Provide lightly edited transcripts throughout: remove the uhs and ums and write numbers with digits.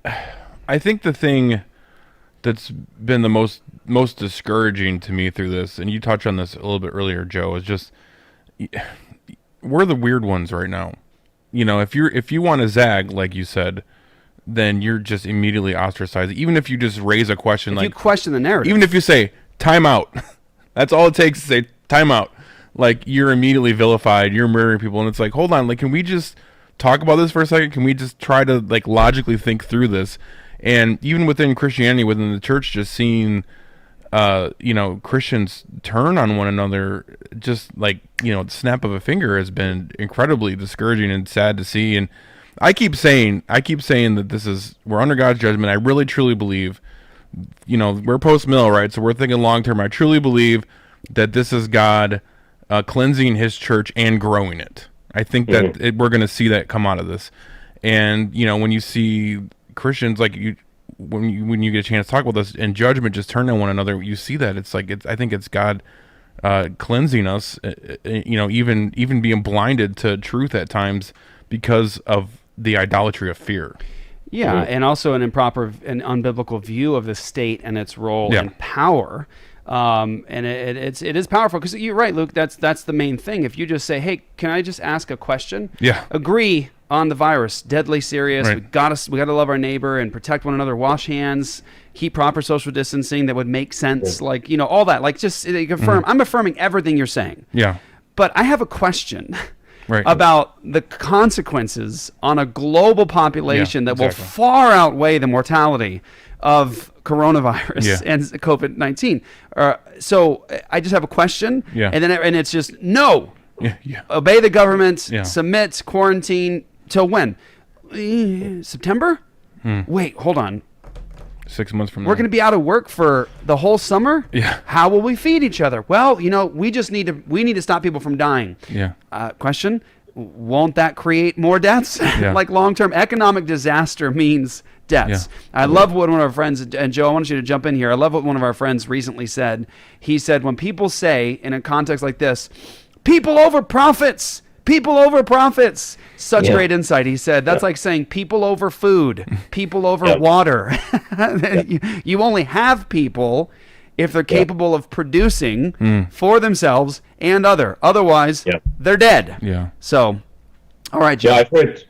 I think the thing that's been the most discouraging to me through this, and you touched on this a little bit earlier, Joe, is just we're the weird ones right now. If you want to zag, like you said, then you're just immediately ostracized. Even if you just raise a question, If you question the narrative. even if you say time out, that's all it takes to say time out. Like, you're immediately vilified. You're murdering people, and it's like, hold on, like, can we just talk about this for a second? Can we just try to like logically think through this? And even within Christianity, within the church, just seeing Christians turn on one another, just like, the snap of a finger, has been incredibly discouraging and sad to see. And I keep saying that we're under God's judgment. I really truly believe, we're post mill, right? So we're thinking long term. I truly believe that this is God cleansing His church and growing it. I think that we're going to see that come out of this. And when you see Christians, like, when you get a chance to talk about this, and judgment just turn on one another, you see that I think it's God cleansing us, even being blinded to truth at times because of the idolatry of fear. Yeah, and also an improper and unbiblical view of the state and its role and power. And it is powerful, because you're right, Luke. That's the main thing. If you just say, "Hey, can I just ask a question?" Yeah. Agree on the virus, deadly serious. Right. We got to love our neighbor and protect one another. Wash hands, keep proper social distancing. That would make sense. Like, all that. Like, just confirm. I'm affirming everything you're saying. Yeah. But I have a question. Right. About the consequences on a global population that will far outweigh the mortality of coronavirus and COVID-19. So I just have a question, and it's just no. Obey the government, submit, quarantine till when? September? Wait, hold on. 6 months from now. We're going to be out of work for the whole summer? Yeah. How will we feed each other? Well, we need to stop people from dying. Yeah. Question, won't that create more deaths? Yeah. Like, long-term economic disaster means deaths. I love what one of our friends, and Joe, I want you to jump in here. I love what one of our friends recently said. He said, when people say, in a context like this, people over profits, such great insight. He said, that's like saying people over food, people over water. You only have people if they're capable of producing for themselves and otherwise they're dead. Yeah. So, all right, Joe. Yeah,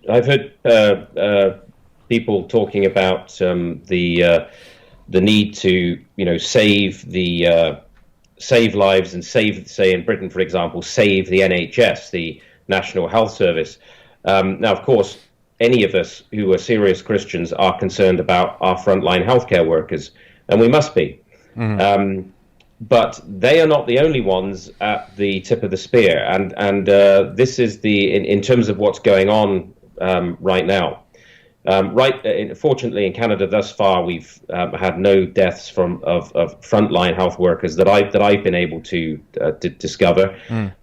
I've heard people talking about the need to save lives and say in Britain, for example, save the NHS, the National Health Service. Now, of course, any of us who are serious Christians are concerned about our frontline healthcare workers, and we must be. But they are not the only ones at the tip of the spear, and this is in terms of what's going on right now. Fortunately, in Canada thus far, we've had no deaths of frontline health workers that I've been able to discover,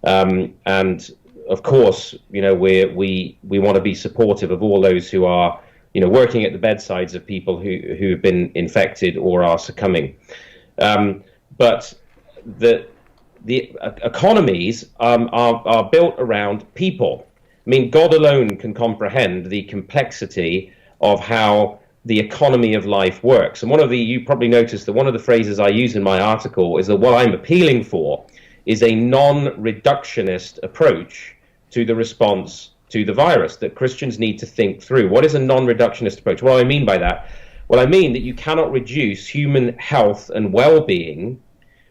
and of course, we want to be supportive of all those who are working at the bedsides of people who have been infected or are succumbing. But the economies are built around people. I mean, God alone can comprehend the complexity of how the economy of life works. And you probably noticed that one of the phrases I use in my article is that what I'm appealing for is a non-reductionist approach to the response to the virus, that Christians need to think through. What is a non-reductionist approach? What do I mean by that? Well, I mean that you cannot reduce human health and well-being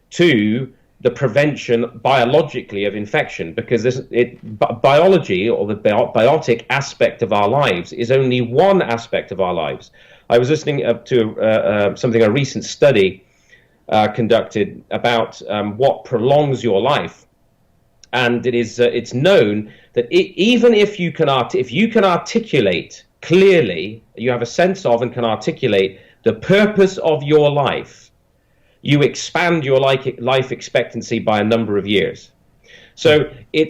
to the prevention biologically of infection, because biology, or the biotic aspect of our lives, is only one aspect of our lives. I was listening to a recent study conducted about what prolongs your life, and it's known that even if you can articulate clearly, you have a sense of and can articulate the purpose of your life, you expand your life expectancy by a number of years. So in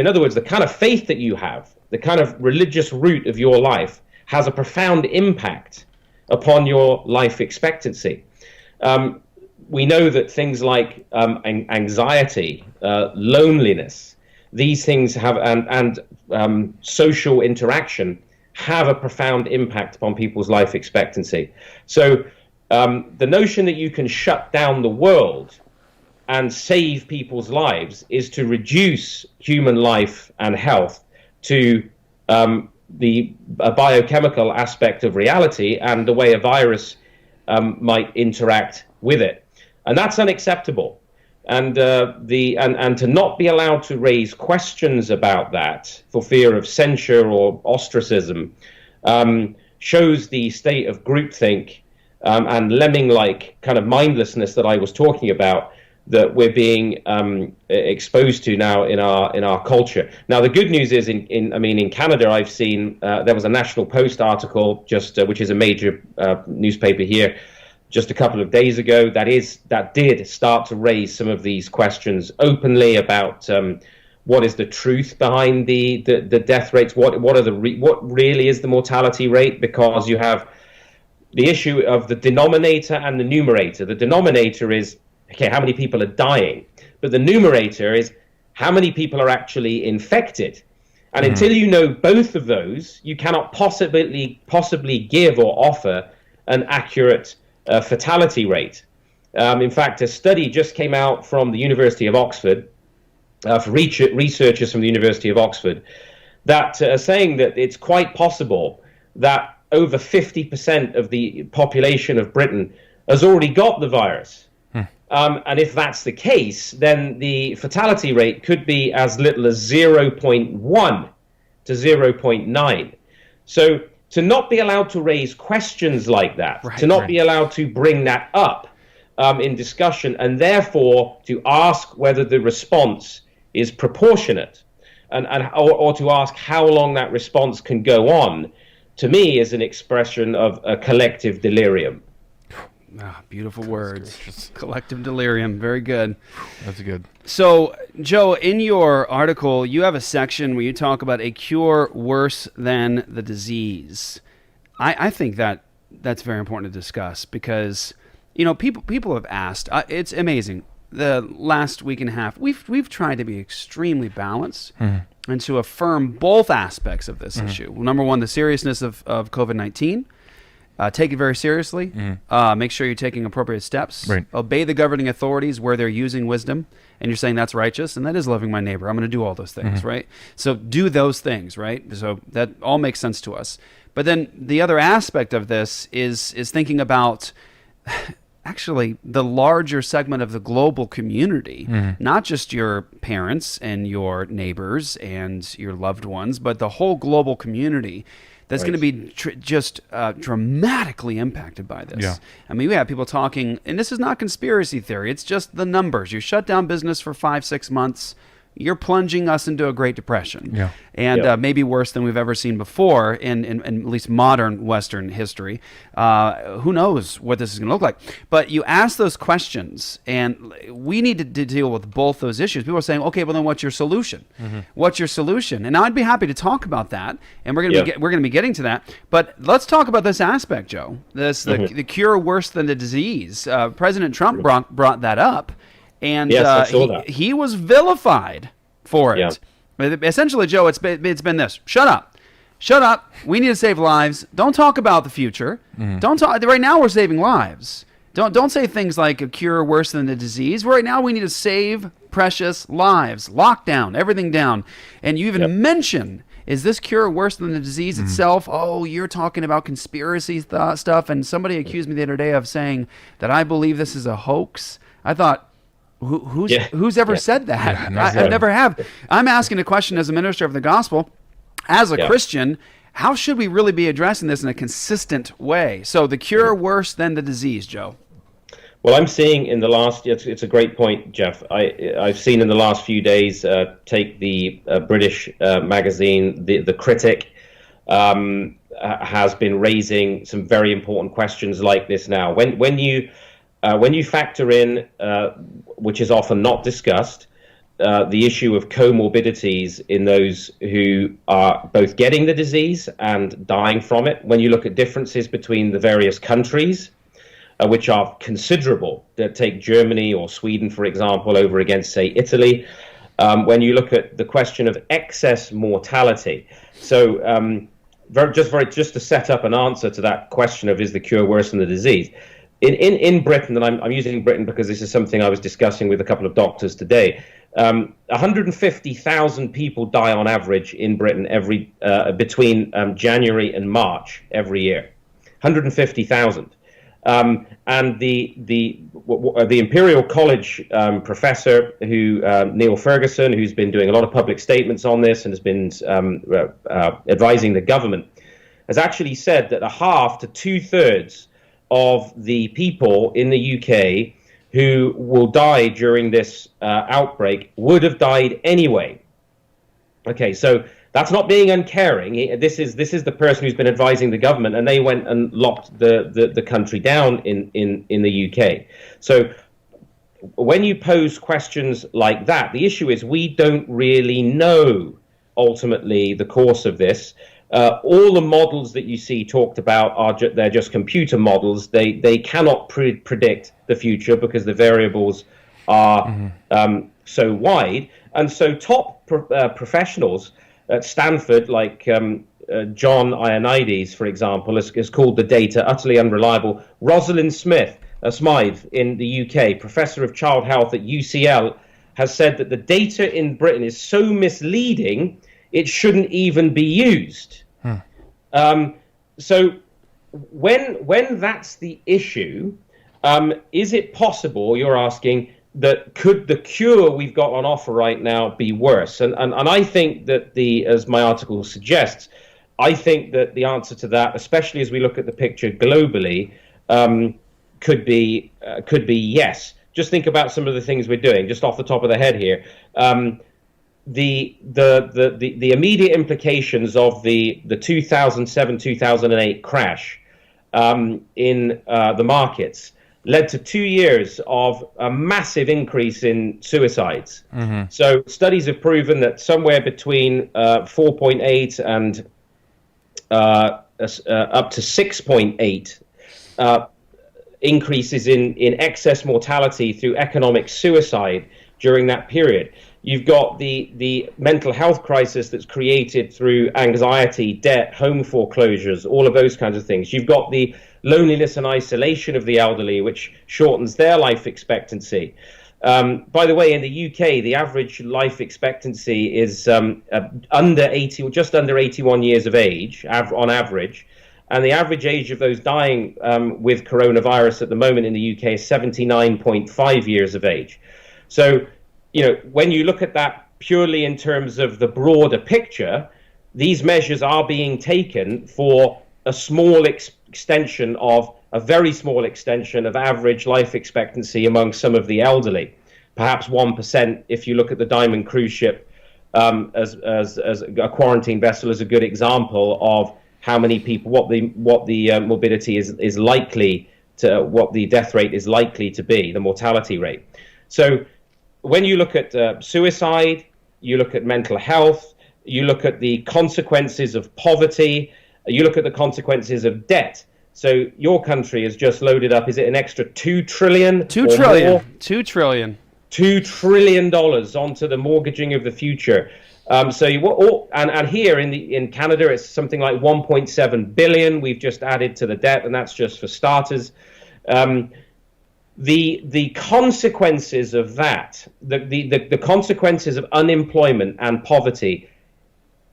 other words, the kind of faith that you have, the kind of religious root of your life, has a profound impact upon your life expectancy. We know that things like anxiety, loneliness, these things have and social interaction have a profound impact upon people's life expectancy. So the notion that you can shut down the world and save people's lives is to reduce human life and health to the biochemical aspect of reality and the way a virus might interact with it. And that's unacceptable. And and to not be allowed to raise questions about that for fear of censure or ostracism shows the state of groupthink and lemming-like kind of mindlessness that I was talking about that we're being exposed to now in our culture. Now, the good news is, in Canada, I've seen there was a National Post article which is a major newspaper here, just a couple of days ago, that did start to raise some of these questions openly about what is the truth behind the death rates, what really is the mortality rate, because you have the issue of the denominator and the numerator. The denominator is, okay, how many people are dying? But the numerator is how many people are actually infected. And until you know both of those, you cannot possibly give or offer an accurate fatality rate. In fact, a study just came out from the University of Oxford, for researchers from the University of Oxford, that are saying that it's quite possible that over 50% of the population of Britain has already got the virus. And if that's the case, then the fatality rate could be as little as 0.1 to 0.9. So to not be allowed to raise questions like that, to not be allowed to bring that up in discussion, and therefore to ask whether the response is proportionate, or to ask how long that response can go on, to me is an expression of a collective delirium. Beautiful words. Collective delirium. Very good. That's good. So, Joe, in your article, you have a section where you talk about a cure worse than the disease. I think that's very important to discuss because, people have asked. It's amazing. The last week and a half, we've tried to be extremely balanced and to affirm both aspects of this issue. Well, number one, the seriousness of COVID-19. Take it very seriously. Make sure you're taking appropriate steps. Right. Obey the governing authorities where they're using wisdom, and you're saying that's righteous, and that is loving my neighbor. I'm going to do all those things, right? So do those things, right? So that all makes sense to us. But then the other aspect of this is thinking about actually the larger segment of the global community, not just your parents and your neighbors and your loved ones, but the whole global community that's going to be just dramatically impacted by this. Yeah. I mean, we have people talking, and this is not conspiracy theory, it's just the numbers. You shut down business for 5-6 months, you're plunging us into a Great Depression. Yeah. And maybe worse than we've ever seen before in at least modern Western history. Who knows what this is going to look like? But you ask those questions, and we need to deal with both those issues. People are saying, okay, well then what's your solution? What's your solution? And I'd be happy to talk about that, and we're going to be getting to that. But let's talk about this aspect, Joe. The cure worse than the disease. President Trump brought that up. And he was vilified for it. Yeah. Essentially, Joe, it's been this. Shut up. We need to save lives. Don't talk about the future. Don't talk. Right now, we're saving lives. Don't say things like a cure worse than the disease. Right now, we need to save precious lives. Lock down, everything down. And you even mention, is this cure worse than the disease itself? Oh, you're talking about conspiracy stuff. And somebody accused me the other day of saying that I believe this is a hoax. I thought, who's ever said that? I never have. I'm asking a question as a minister of the gospel, as a Christian. How should we really be addressing this in a consistent way? So the cure worse than the disease, Joe. Well, I'm seeing in the last, it's a great point, Jeff. I've seen in the last few days, take the British magazine, The Critic, has been raising some very important questions like this now. When you factor in, which is often not discussed, the issue of comorbidities in those who are both getting the disease and dying from it, when you look at differences between the various countries, which are considerable, take Germany or Sweden, for example, over against, say, Italy, when you look at the question of excess mortality. So just to set up an answer to that question of is the cure worse than the disease. In Britain, and I'm using Britain because this is something I was discussing with a couple of doctors today. 150,000 people die on average in Britain between January and March every year. 150,000. And the Imperial College professor Neil Ferguson, who's been doing a lot of public statements on this and has been advising the government, has actually said that a half to 2/3 of the people in the UK who will die during this outbreak would have died anyway. Okay, so that's not being uncaring. This is the person who's been advising the government, and they went and locked the country down in the UK. So when you pose questions like that, the issue is we don't really know ultimately the course of this. All the models that you see talked about they're just computer models. They cannot predict the future because the variables are so wide. And so top professionals at Stanford, like John Ioannidis, for example, has called the data utterly unreliable. Rosalind Smythe in the UK, professor of child health at UCL, has said that the data in Britain is so misleading it shouldn't even be used. So when that's the issue, is it possible, you're asking, that could the cure we've got on offer right now be worse? And I think that as my article suggests, I think that the answer to that, especially as we look at the picture globally, could be yes. Just think about some of the things we're doing, just off the top of the head here. The immediate implications of the 2007-2008 crash in the markets led to 2 years of a massive increase in suicides. So studies have proven that somewhere between 4.8 and up to 6.8 increases in excess mortality through economic suicide during that period. You've got the mental health crisis that's created through anxiety, debt, home foreclosures, all of those kinds of things. You've got the loneliness and isolation of the elderly, which shortens their life expectancy. By the way, in the UK, the average life expectancy is just under 81 years of age on average. And the average age of those dying with coronavirus at the moment in the UK is 79.5 years of age. So, when you look at that purely in terms of the broader picture, these measures are being taken for a very small extension of average life expectancy among some of the elderly, perhaps 1%. If you look at the Diamond cruise ship as a quarantine vessel, as a good example of how many people, what the morbidity is likely to, what the death rate is likely to be, the mortality rate. So when you look at suicide, you look at mental health, you look at the consequences of poverty, you look at the consequences of debt. So your country has just loaded up, is it an extra $2 trillion? $2 trillion. $2 trillion. $2 trillion onto the mortgaging of the future. And here in Canada, it's something like 1.7 billion we've just added to the debt, and that's just for starters. The consequences of that, the consequences of unemployment and poverty,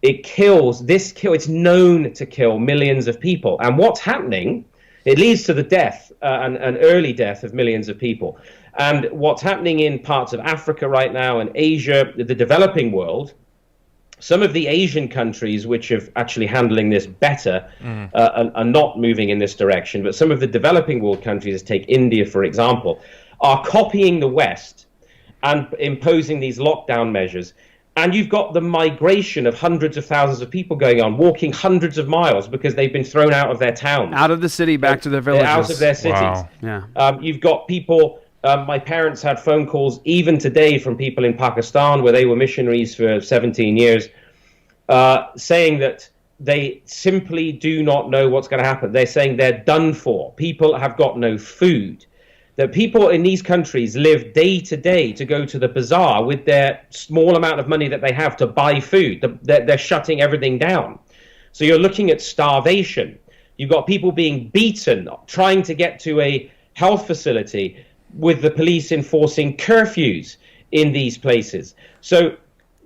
it's known to kill millions of people. And what's happening, it leads to the death, an early death of millions of people. And what's happening in parts of Africa right now and Asia, the developing world, some of the Asian countries which are actually handling this better are not moving in this direction. But some of the developing world countries, take India, for example, are copying the West and imposing these lockdown measures. And you've got the migration of hundreds of thousands of people going on, walking hundreds of miles because they've been thrown out of their towns. Out of the city, back to their villages. Out of their cities. Wow. Yeah. You've got people... my parents had phone calls even today from people in Pakistan where they were missionaries for 17 years saying that they simply do not know what's going to happen. They're saying they're done for. People have got no food. That people in these countries live day to day to go to the bazaar with their small amount of money that they have to buy food. They're shutting everything down. So you're looking at starvation. You've got people being beaten, trying to get to a health facility with the police enforcing curfews in these places. So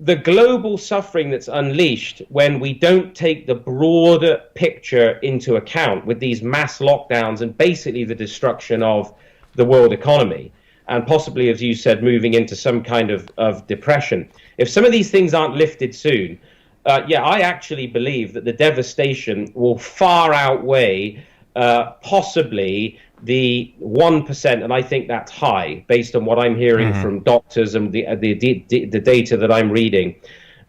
the global suffering that's unleashed when we don't take the broader picture into account with these mass lockdowns and basically the destruction of the world economy, and possibly, as you said, moving into some kind of depression. If some of these things aren't lifted soon, I actually believe that the devastation will far outweigh possibly the 1%, and I think that's high based on what I'm hearing from doctors and the data that I'm reading.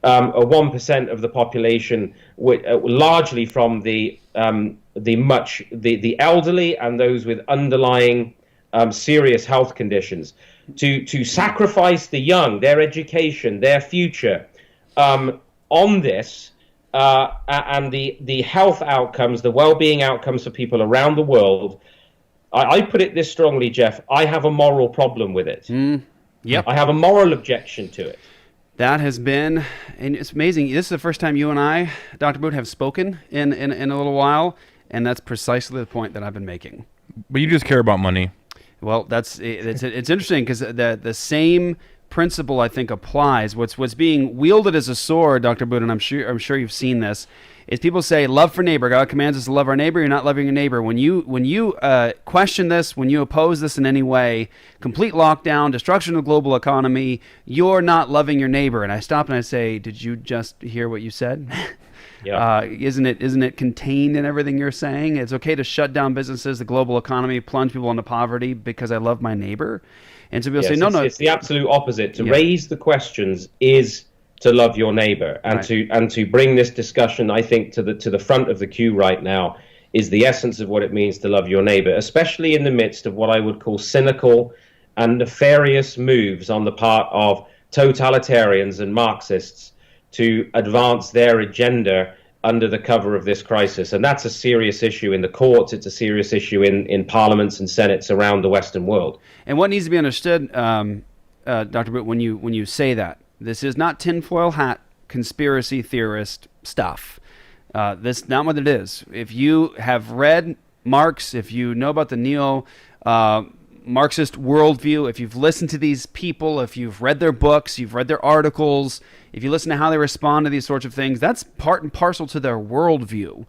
A 1% of the population, largely from the elderly and those with underlying serious health conditions, to sacrifice the young, their education, their future, on this, and the health outcomes, the well-being outcomes for people around the world. I put it this strongly, Jeff. I have a moral problem with it. Yep. I have a moral objection to it. That has been, and it's amazing. This is the first time you and I, Dr. Boot, have spoken in a little while, and that's precisely the point that I've been making. But you just care about money. Well, it's interesting because the same principle, I think, applies. What's being wielded as a sword, Dr. Boot, and I'm sure you've seen this, is people say love for neighbor. God commands us to love our neighbor. You're not loving your neighbor. When you question this, when you oppose this in any way, complete lockdown, destruction of the global economy, you're not loving your neighbor. And I stop and I say, did you just hear what you said? Yeah. Isn't it contained in everything you're saying? It's okay to shut down businesses, the global economy, plunge people into poverty because I love my neighbor. And so people say, no. It's the absolute opposite. To raise the questions is to love your neighbor, and to bring this discussion, I think, to the front of the queue right now is the essence of what it means to love your neighbor, especially in the midst of what I would call cynical and nefarious moves on the part of totalitarians and Marxists to advance their agenda under the cover of this crisis. And that's a serious issue in the courts. It's a serious issue in parliaments and senates around the Western world. And what needs to be understood, Dr. Britt, when you say that, this is not tinfoil hat conspiracy theorist stuff. This is not what it is. If you have read Marx, if you know about the Marxist worldview, if you've listened to these people, if you've read their books, you've read their articles, if you listen to how they respond to these sorts of things, that's part and parcel to their worldview.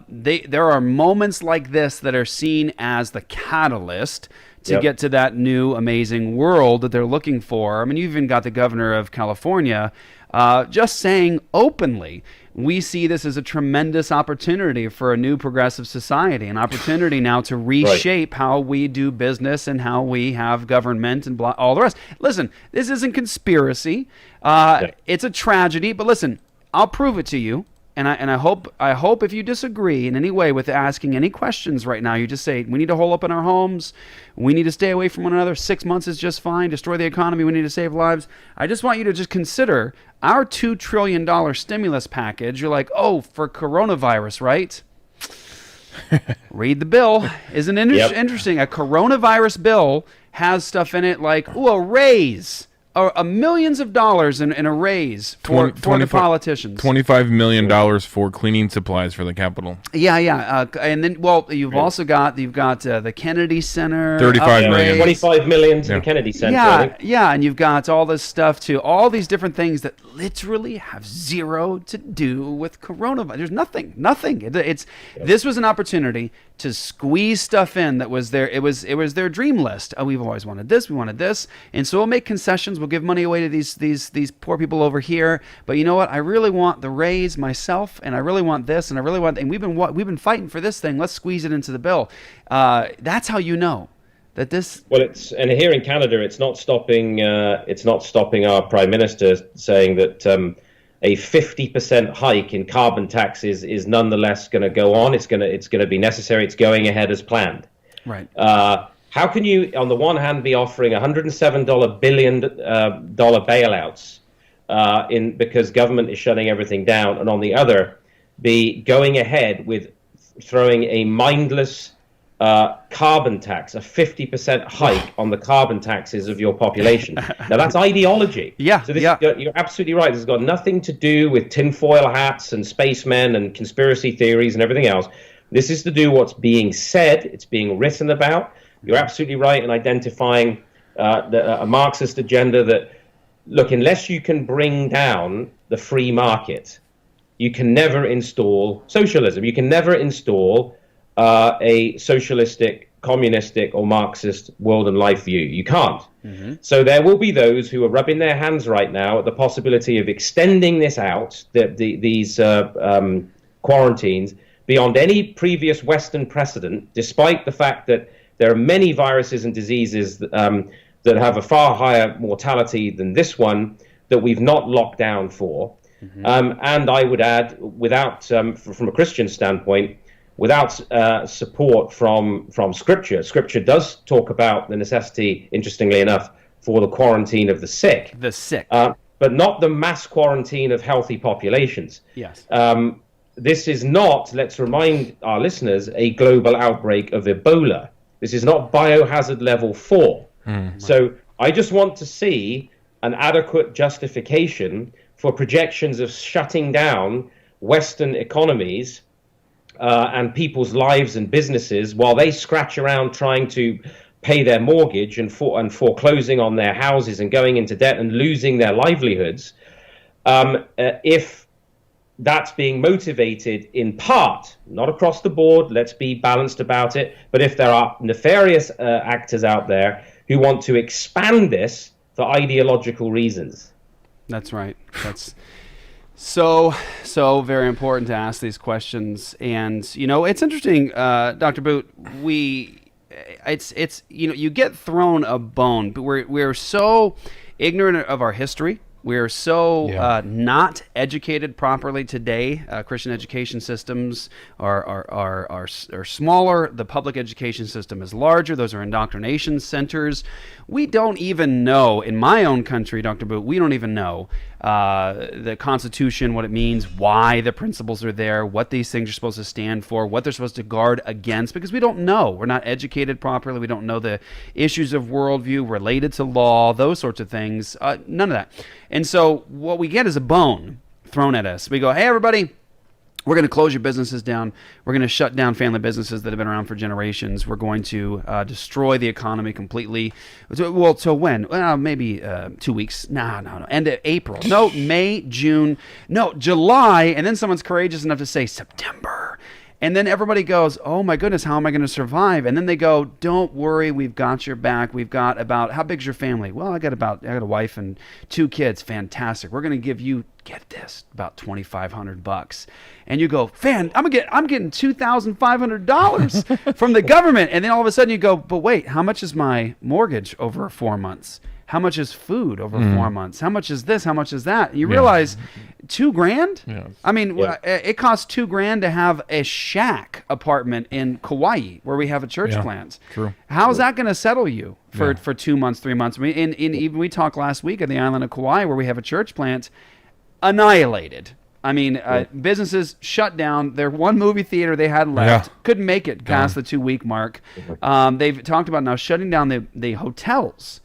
There are moments like this that are seen as the catalyst to get to that new amazing world that they're looking for. I mean, you even got the governor of California just saying openly, we see this as a tremendous opportunity for a new progressive society, an opportunity now to reshape how we do business and how we have government and all the rest. Listen, this isn't conspiracy. It's a tragedy, but listen, I'll prove it to you. And I hope if you disagree in any way with asking any questions right now, you just say, we need to hole up in our homes. We need to stay away from one another. 6 months is just fine. Destroy the economy. We need to save lives. I just want you to just consider our $2 trillion stimulus package. You're like, oh, for coronavirus, right? Read the bill. Isn't it interesting? A coronavirus bill has stuff in it like, a raise. Millions of dollars in a raise for the politicians. $25 million for cleaning supplies for the Capitol. And then, you've also got the Kennedy Center. $35 million. $25 million to the Kennedy Center. And you've got all this stuff too. All these different things that literally have zero to do with coronavirus. There's nothing. This was an opportunity to squeeze stuff in that was there. It was their dream list. Oh, we've always wanted this. We wanted this, and so we'll make concessions. We'll give money away to these poor people over here. But you know what? I really want the raise myself, and I really want this, and I really want. And we've been fighting for this thing. Let's squeeze it into the bill. That's how you know that this. Well, and here in Canada, it's not stopping. It's not stopping our Prime Minister saying that a 50% hike in carbon taxes is nonetheless going to go on. It's going to be necessary. It's going ahead as planned. Right. How can you, on the one hand, be offering $107 billion bailouts because government is shutting everything down, and on the other, be going ahead with throwing a mindless carbon tax, a 50% hike on the carbon taxes of your population. Now, that's ideology. Yeah, So you're absolutely right. This has got nothing to do with tinfoil hats and spacemen and conspiracy theories and everything else. This is to do what's being said. It's being written about. You're absolutely right in identifying a Marxist agenda that, look, unless you can bring down the free market, you can never install socialism. You can never install a socialistic, communistic, or Marxist world and life view. You can't. So there will be those who are rubbing their hands right now at the possibility of extending this out, these quarantines, beyond any previous Western precedent, despite the fact that there are many viruses and diseases that have a far higher mortality than this one that we've not locked down for. And I would add, without, from a Christian standpoint, without support from Scripture. Scripture does talk about the necessity, interestingly enough, for the quarantine of the sick. But not the mass quarantine of healthy populations. Yes. This is not, let's remind our listeners, a global outbreak of Ebola. This is not biohazard level 4. So I just want to see an adequate justification for projections of shutting down Western economies and people's lives and businesses while they scratch around trying to pay their mortgage and foreclosing on their houses and going into debt and losing their livelihoods. If that's being motivated in part, not across the board, let's be balanced about it, but if there are nefarious actors out there who want to expand this for ideological reasons. That's right. That's so very important to ask these questions. And, it's interesting, Dr. Boot, it's you get thrown a bone, but we're so ignorant of our history. We're so not educated properly today. Christian education systems are smaller. The public education system is larger. Those are indoctrination centers. We don't even know, in my own country, Dr. Boot, we don't even know the Constitution, what it means, why the principles are there, what these things are supposed to stand for, what they're supposed to guard against, because we don't know. We're not educated properly. We don't know the issues of worldview related to law, those sorts of things. None of that. And so what we get is a bone thrown at us. We go, hey, everybody, we're going to close your businesses down. We're going to shut down family businesses that have been around for generations. We're going to destroy the economy completely. Well, till when? Well, maybe 2 weeks. No. End of April. No, May, June. No, July. And then someone's courageous enough to say September. And then everybody goes, oh my goodness, how am I going to survive? And then they go, don't worry, we've got your back. We've got about, how big's your family? Well, I got a wife and 2 kids. Fantastic. We're going to give you, get this, about $2,500. And you go, I'm getting $2,500 from the government. And then all of a sudden you go, but wait, how much is my mortgage over 4 months? How much is food over 4 months? How much is this? How much is that? You realize $2,000? Yeah. I mean, it costs $2,000 to have a shack apartment in Kauai where we have a church plant. True. How's that going to settle you for 2 months, 3 months? I mean, even we talked last week at the island of Kauai where we have a church plant, annihilated. I mean, businesses shut down. Their one movie theater they had left couldn't make it past the 2-week mark. They've talked about now shutting down the hotels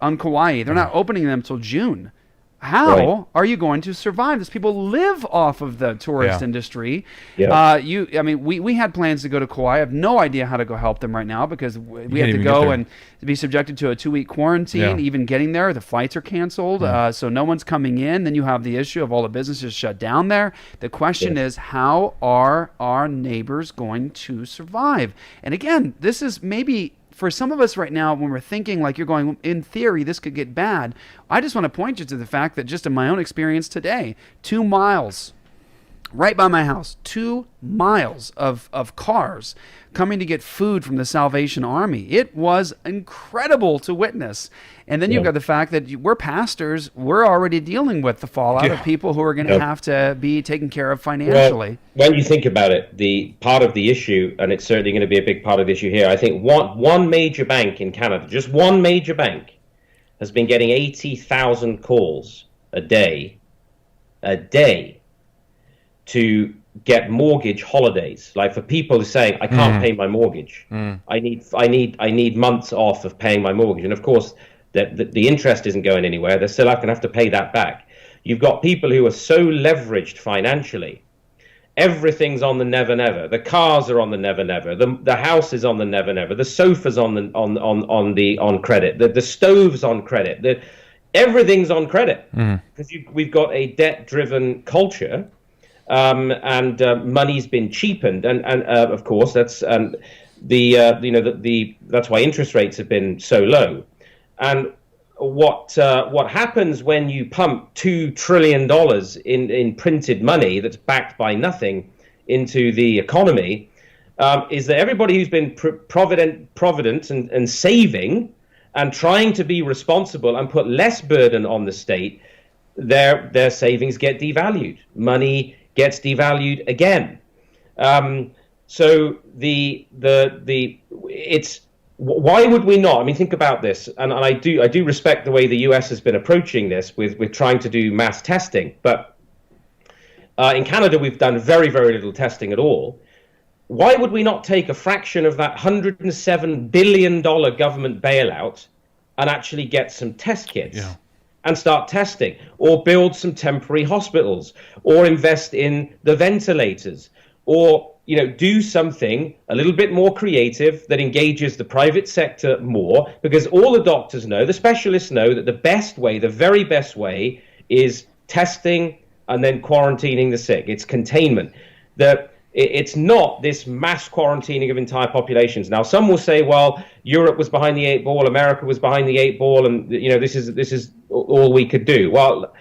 on Kauai. They're not opening them until June. How are you going to survive? These people live off of the tourist industry. We had plans to go to Kauai. I have no idea how to go help them right now because we have to go and be subjected to a 2-week quarantine. Even getting there, the flights are canceled, so no one's coming in. Then you have the issue of all the businesses shut down there. The question is, how are our neighbors going to survive? And again, this is maybe for some of us right now, when we're thinking like you're going, in theory, this could get bad, I just want to point you to the fact that just in my own experience today, 2 miles right by my house, 2 miles of cars coming to get food from the Salvation Army. It was incredible to witness. And then you've got the fact that we're pastors. We're already dealing with the fallout of people who are going to have to be taken care of financially. Well, when you think about it, the part of the issue, and it's certainly going to be a big part of the issue here, I think one major bank in Canada, just one major bank, has been getting 80,000 calls a day to get mortgage holidays. Like for people saying, I can't pay my mortgage. I need months off of paying my mortgage. And of course, the interest isn't going anywhere. They're still going to have to pay that back. You've got people who are so leveraged financially. Everything's on the never never. The cars are on the never never. The house is on the never never. The sofa's on credit. The stove's on credit. Everything's on credit because we've got a debt-driven culture, and money's been cheapened, and of course that's that's why interest rates have been so low. And what happens when you pump $2 trillion in printed money that's backed by nothing into the economy is that everybody who's been provident and saving and trying to be responsible and put less burden on the state, their savings get devalued. Money gets devalued again. So it's why would we not? I mean, think about this, and I do respect the way the US has been approaching this with trying to do mass testing, but in Canada we've done very, very little testing at all. Why would we not take a fraction of that $107 billion government bailout and actually get some test kits and start testing, or build some temporary hospitals, or invest in the ventilators, or do something a little bit more creative that engages the private sector more, because all the doctors know, the specialists know, that the best way, the very best way, is testing and then quarantining the sick. It's containment. It's not this mass quarantining of entire populations. Now, some will say, well, Europe was behind the 8 ball, America was behind the 8 ball, and this is all we could do. Well,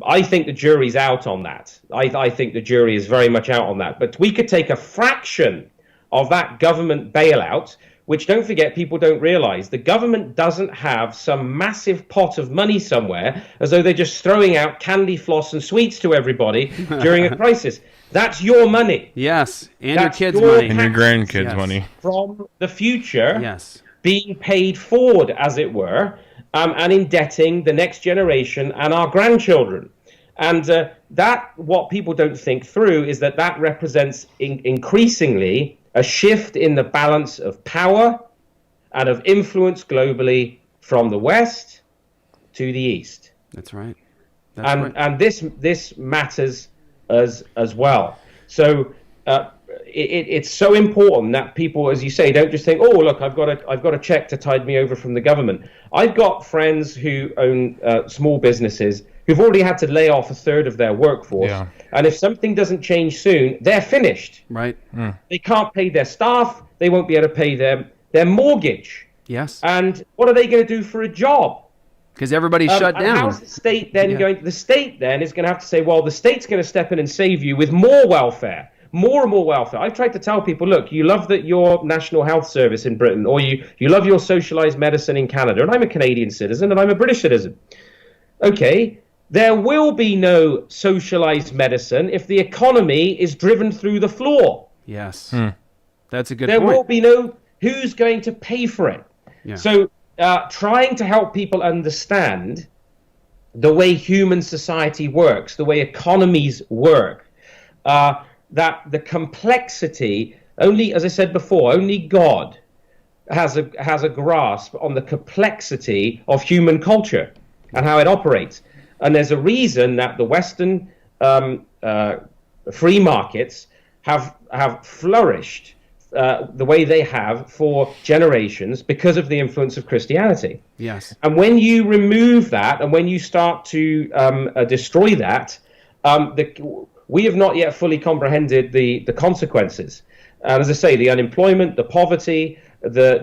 I think the jury's out on that. I think the jury is very much out on that. But we could take a fraction of that government bailout, which, don't forget, people don't realize, the government doesn't have some massive pot of money somewhere as though they're just throwing out candy, floss, and sweets to everybody during a crisis. That's your money. Yes, and That's your kids' your money. And your grandkids' money. From the future, Yes. being paid forward, as it were, and indebting the next generation and our grandchildren. And what people don't think through is that represents increasingly a shift in the balance of power and of influence globally from the West to the East. That's right. And this matters as well. So it's so important that people, as you say, don't just think, oh, look, I've got a check to tide me over from the government. I've got friends who own small businesses who've already had to lay off a third of their workforce. Yeah. And if something doesn't change soon, they're finished. Right. They can't pay their staff. They won't be able to pay their mortgage. Yes. And what are they going to do for a job? Because everybody's shut down. How's the state then going? The state then is going to have to say, well, the state's going to step in and save you with more welfare. More and more welfare. I've tried to tell people, look, you love your National Health Service in Britain, or you love your socialized medicine in Canada, and I'm a Canadian citizen and I'm a British citizen. Okay, there will be no socialized medicine if the economy is driven through the floor. Yes. That's a good point. There will be who's going to pay for it. Yeah. So trying to help people understand the way human society works, the way economies work, that the complexity, only, as I said before, only God has a grasp on the complexity of human culture and how it operates. And there's a reason that the Western free markets have flourished the way they have for generations because of the influence of Christianity. Yes. And when you remove that, and when you start to destroy that, we have not yet fully comprehended the consequences. And as I say, the unemployment, the poverty, the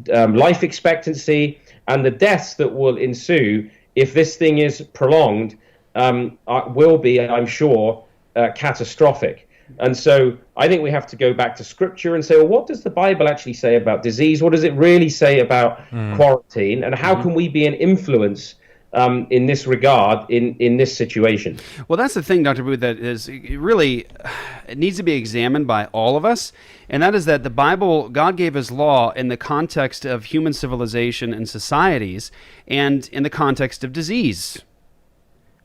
life expectancy, and the deaths that will ensue if this thing is prolonged will be, I'm sure, catastrophic. And so I think we have to go back to Scripture and say, well, what does the Bible actually say about disease? What does it really say about quarantine? And how can we be an influence in this regard, in this situation? Well, that's the thing, Dr. Booth, that is really, it needs to be examined by all of us. And that is that the Bible, God gave his law in the context of human civilization and societies, and in the context of disease.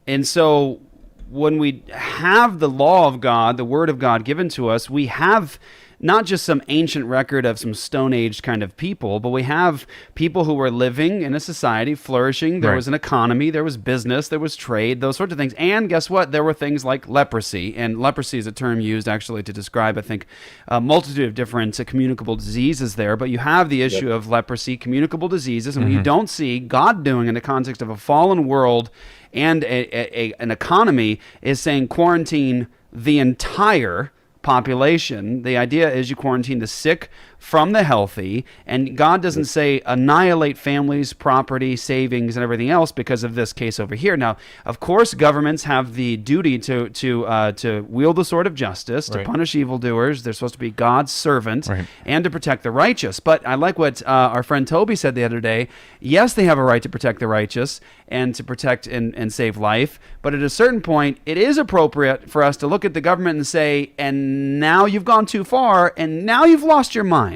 And so when we have the law of God, the word of God given to us, we have not just some ancient record of some Stone Age kind of people, but we have people who were living in a society, flourishing. There was an economy, there was business, there was trade, those sorts of things. And guess what? There were things like leprosy. And leprosy is a term used actually to describe, I think, a multitude of different communicable diseases there. But you have the issue of leprosy, communicable diseases, and what you don't see God doing in the context of a fallen world and an economy is saying quarantine the entire population. The idea is you quarantine the sick from the healthy, and God doesn't say annihilate families, property, savings, and everything else because of this case over here. Now, of course, governments have the duty to wield the sword of justice, to punish evildoers. They're supposed to be God's servant and to protect the righteous. But I like what our friend Toby said the other day. Yes, they have a right to protect the righteous and to protect and save life. But at a certain point, it is appropriate for us to look at the government and say, and now you've gone too far, and now you've lost your mind.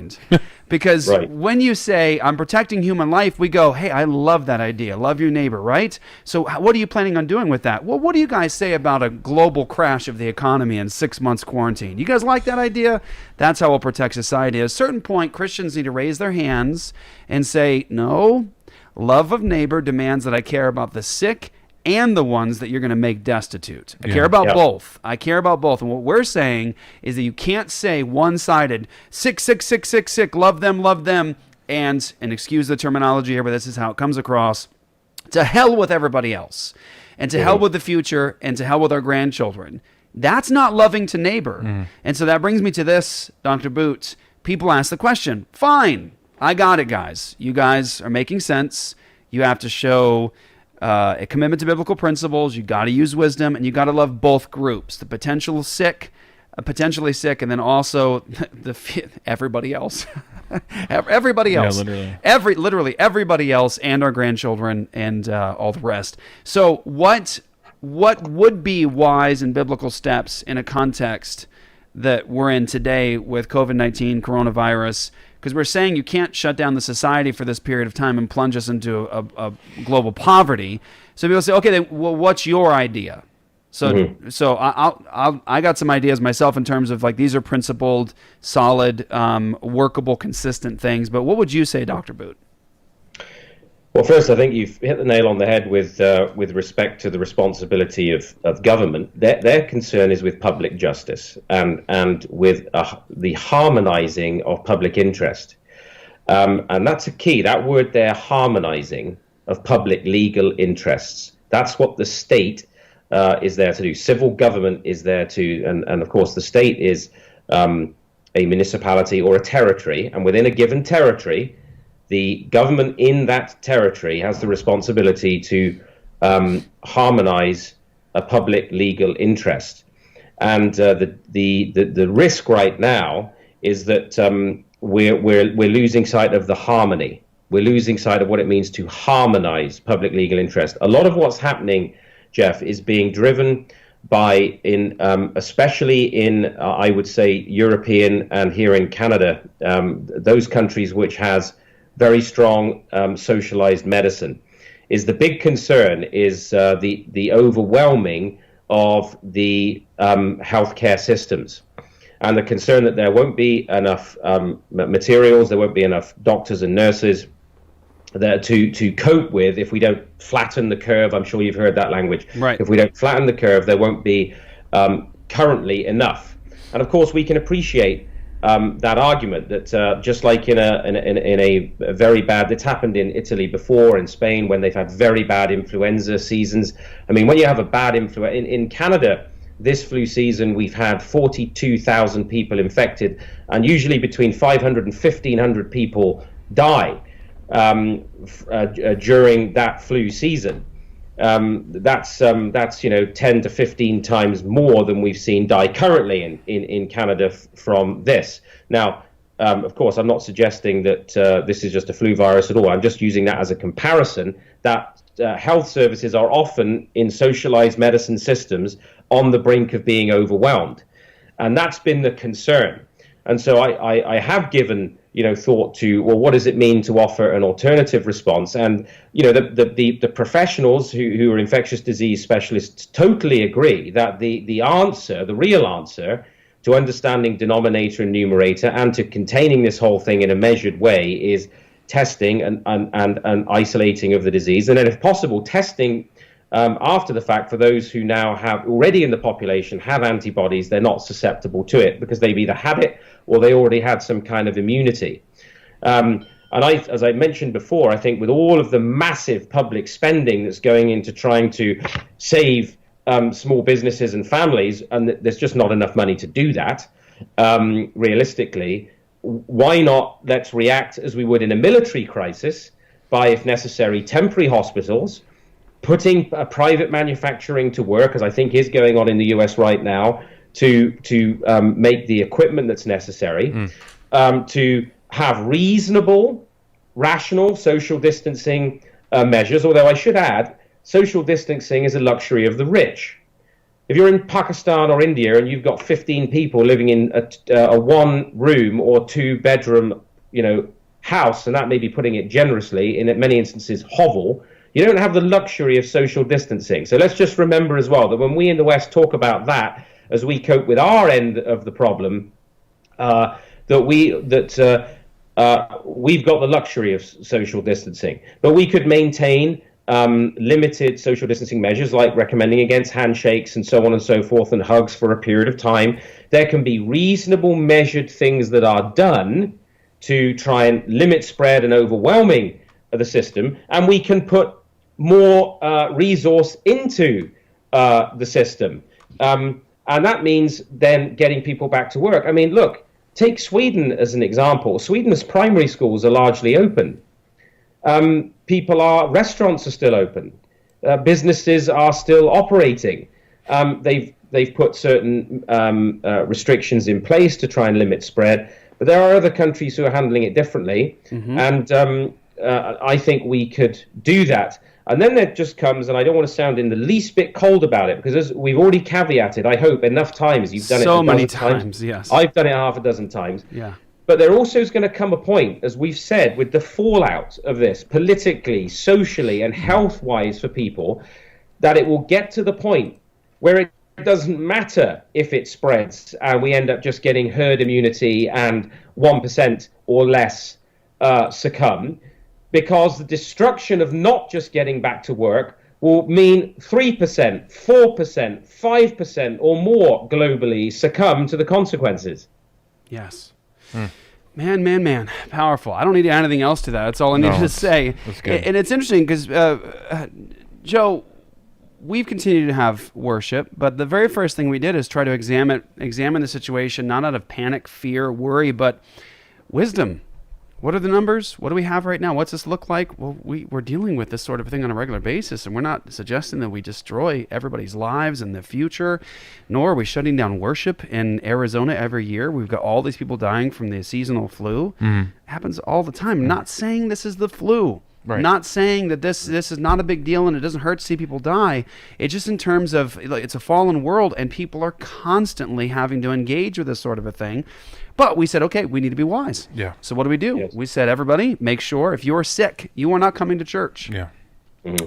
Because when you say, I'm protecting human life, we go, hey, I love that idea. Love your neighbor, right? So what are you planning on doing with that? Well, what do you guys say about a global crash of the economy and 6 months quarantine? You guys like that idea? That's how we'll protect society. At a certain point, Christians need to raise their hands and say, no, love of neighbor demands that I care about the sick and the ones that you're going to make destitute. I care about both. I care about both. And what we're saying is that you can't say one-sided, sick, sick, sick, sick, sick, love them, and excuse the terminology here, but this is how it comes across, to hell with everybody else, and to hell with the future, and to hell with our grandchildren. That's not loving to neighbor. And so that brings me to this, Dr. Boots. People ask the question, fine, I got it, guys. You guys are making sense. You have to show a commitment to biblical principles. You got to use wisdom, and you got to love both groups: the potentially sick, and then also everybody else, everybody else, literally everybody else, and our grandchildren, and all the rest. So, what would be wise and biblical steps in a context that we're in today with COVID-19, coronavirus? Because we're saying you can't shut down the society for this period of time and plunge us into a global poverty. So people say, okay, then, well, what's your idea? So, I got some ideas myself in terms of like these are principled, solid, workable, consistent things. But what would you say, Dr. Boot? Well, first, I think you've hit the nail on the head with respect to the responsibility of government. Their concern is with public justice and with the harmonizing of public interest. And that's a key. That word there, harmonizing of public legal interests. That's what the state is there to do. Civil government is there to, and of course, the state is a municipality or a territory. And within a given territory, the government in that territory has the responsibility to harmonize a public legal interest. And the risk right now is that we're losing sight of the harmony. We're losing sight of what it means to harmonize public legal interest. A lot of what's happening, Jeff, is being driven by, especially in, I would say, European and here in Canada, those countries which has very strong socialized medicine. Is the big concern is the overwhelming of the healthcare systems, and the concern that there won't be enough materials, there won't be enough doctors and nurses there to cope with if we don't flatten the curve. I'm sure you've heard that language. Right. If we don't flatten the curve, there won't be currently enough. And of course, we can appreciate that argument that just like in a very bad, it's happened in Italy before, in Spain, when they've had very bad influenza seasons. I mean, when you have a bad influenza, in Canada, this flu season, we've had 42,000 people infected, and usually between 500 and 1,500 people die during that flu season. That's 10 to 15 times more than we've seen die currently in Canada from this. Now, of course, I'm not suggesting that this is just a flu virus at all. I'm just using that as a comparison, that health services are often in socialized medicine systems on the brink of being overwhelmed. And that's been the concern. And so I have given thought to, well, what does it mean to offer an alternative response? And the professionals who are infectious disease specialists totally agree that the answer, the real answer to understanding denominator and numerator and to containing this whole thing in a measured way is testing and isolating of the disease, and then if possible testing after the fact for those who now have already in the population have antibodies. They're not susceptible to it because they've either had it or they already had some kind of immunity. And as I mentioned before, I think with all of the massive public spending that's going into trying to save small businesses and families, and there's just not enough money to do that, realistically, why not let's react as we would in a military crisis by, if necessary, temporary hospitals, putting private manufacturing to work, as I think is going on in the US right now, to make the equipment that's necessary, to have reasonable, rational social distancing measures, although I should add, social distancing is a luxury of the rich. If you're in Pakistan or India and you've got 15 people living in a one-room or two-bedroom, house, and that may be putting it generously, in many instances hovel, you don't have the luxury of social distancing. So let's just remember as well that when we in the West talk about that as we cope with our end of the problem, we've got the luxury of social distancing, but we could maintain limited social distancing measures like recommending against handshakes and so on and so forth and hugs for a period of time. There can be reasonable measured things that are done to try and limit spread and overwhelming of the system, and we can put more resource into the system. And that means then getting people back to work. I mean, look, take Sweden as an example. Sweden's primary schools are largely open. Restaurants are still open. Businesses are still operating. They've put certain restrictions in place to try and limit spread, but there are other countries who are handling it differently. And I think we could do that. And then there just comes, and I don't want to sound in the least bit cold about it, because as we've already caveated, I hope, enough times. You've done it so many times. Yes. I've done it half a dozen times. Yeah. But there also is going to come a point, as we've said, with the fallout of this, politically, socially, and health-wise for people, that it will get to the point where it doesn't matter if it spreads and we end up just getting herd immunity and 1% or less succumb, because the destruction of not just getting back to work will mean 3%, 4%, 5% or more globally succumb to the consequences. Yes. Man. Powerful. I don't need to add anything else to that. That's all I needed to say. That's good. And it's interesting because, Joe, we've continued to have worship, but the very first thing we did is try to examine the situation, not out of panic, fear, worry, but wisdom. What are the numbers? What do we have right now? What's this look like? Well, we're dealing with this sort of thing on a regular basis, and we're not suggesting that we destroy everybody's lives and the future, nor are we shutting down worship in Arizona every year. We've got all these people dying from the seasonal flu. It happens all the time. Not saying this is the flu. Right. Not saying that this is not a big deal and it doesn't hurt to see people die. It's just in terms of, it's a fallen world and people are constantly having to engage with this sort of a thing. But we said, okay, we need to be wise. Yeah. So what do we do? Yes. We said, everybody, make sure if you're sick, you are not coming to church. Yeah.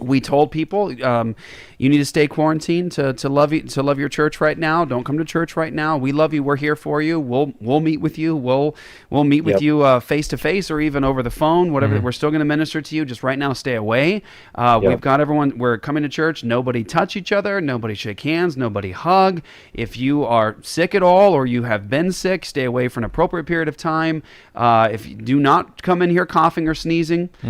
We told people you need to stay quarantined to love your church right now. Don't come to church right now. We love you. We're here for you. We'll meet with you. We'll meet with you face to face or even over the phone. Whatever. We're still going to minister to you. Just right now, stay away. We've got everyone. We're coming to church. Nobody touch each other. Nobody shake hands. Nobody hug. If you are sick at all or you have been sick, stay away for an appropriate period of time. If you do not come in here coughing or sneezing, we